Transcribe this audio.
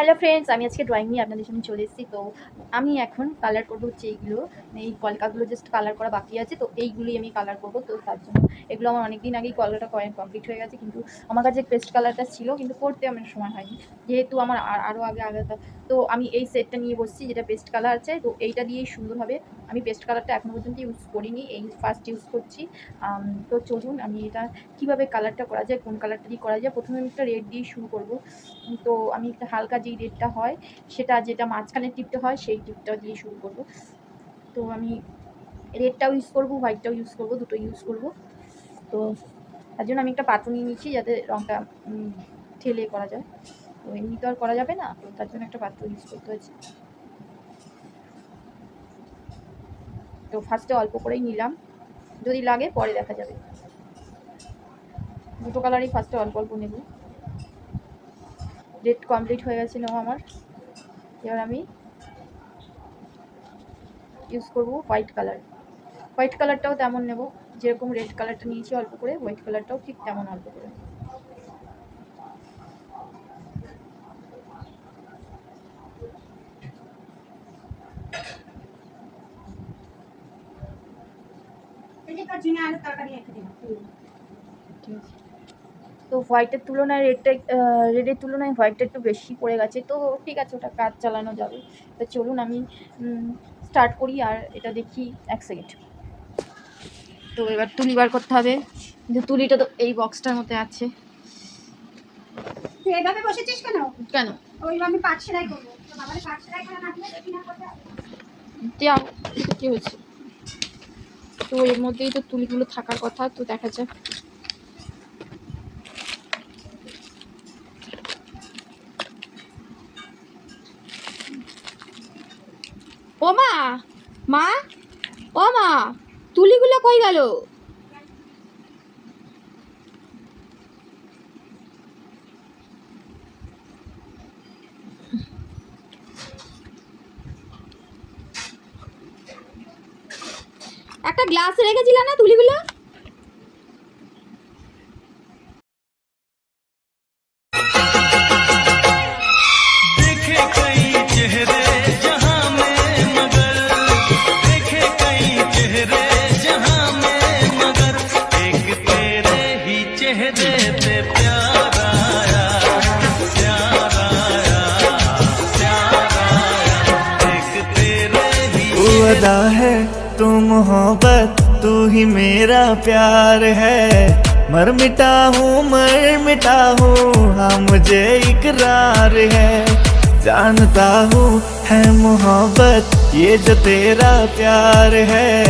Hello friends, আমি আজকে drawing নিয়ে আপনাদের সামনে চলে এসেছি। তো আমি এখন কালার করবো হচ্ছে এইগুলো, এই কলকাগুলো জাস্ট কালার করা বাকি আছে। তো এইগুলোই আমি কালার করবো। তো তার জন্য এগুলো আমার অনেক দিন আগেই কলকাটা কমপ্লিট হয়ে গেছে, কিন্তু আমার কাছে পেস্ট কালারটা ছিল, কিন্তু করতে আমার সময় হয়নি, যেহেতু আমার আরও আগে তো আমি এই সেটটা নিয়ে বসছি যেটা পেস্ট কালার আছে। তো এইটা দিয়েই সুন্দর হবে। আমি পেস্ট কালারটা এখনও পর্যন্ত ইউজ করিনি, এই ফার্স্ট ইউজ করছি। তো চলুন আমি এটা কীভাবে কালারটা করা যায়, কোন কালারটা দিয়ে করা যায়। প্রথমে আমি একটা রেড দিয়ে শুরু করবো। তো আমি একটা হালকা যেই রেডটা হয় সেটা, যেটা মাঝখানের টিপটা হয় সেই টিপটা দিয়ে শুরু করব। তো আমি রেডটাও ইউজ করব, হোয়াইটটাও ইউজ করব, দুটো ইউজ করব। তো তার জন্য আমি একটা পাত্র নিয়ে নিচ্ছি যাতে রঙটা ঠেলে করা যায়। তো এমনি তো আর করা যাবে না, তো তার জন্য একটা পাত্র ইউজ করতে হয়েছে। তো ফার্স্টে অল্প করেই নিলাম, যদি লাগে পরে দেখা যাবে। দুটো কালারই ফার্স্টে অল্প অল্প নেব। রেড কমপ্লিট হয়ে গেছে নেওয়া আমার। এবার আমি ইউজ করব হোয়াইট কালার। হোয়াইট কালারটাও তেমন নেব, যেরকম রেড কালারটা নিয়েছি অল্প করে, হোয়াইট কালারটাও ঠিক তেমন অল্প করে। তো হোয়াইটের তুলনায় রেডের তুলনায় হোয়াইটটা একটু বেশি পড়ে গেছে, তো ঠিক আছে, ওটা কাজ চালানো যাবে। তো চলুন আমি স্টার্ট করি আর এটা দেখি। এক সেকেন্ড। তো এবার তুলি বার করতে হবে, কিন্তু তুলিটা তো এই বক্সটার মধ্যে আছে। এভাবে বসেছিস কেন? কেন? ওই আমি পাট সেলাই করবো, তো বাবারে পাট সেলাই করা না দিলে দেখি না করতে। যাও, কি হয়েছে? তো এর মধ্যেই তো তুলিগুলো থাকার কথা, তো দেখা যাক। ও মা, মা, ও মা, তুলিগুলো কই গেল? একটা গ্লাসে রেখেছিল না তুলিগুলো? अदा है तू मोहब्बत, तू ही मेरा प्यार है। मर मिटा हूँ हाँ मुझे इकरार है। जानता हूँ है मोहब्बत ये जो तेरा प्यार है।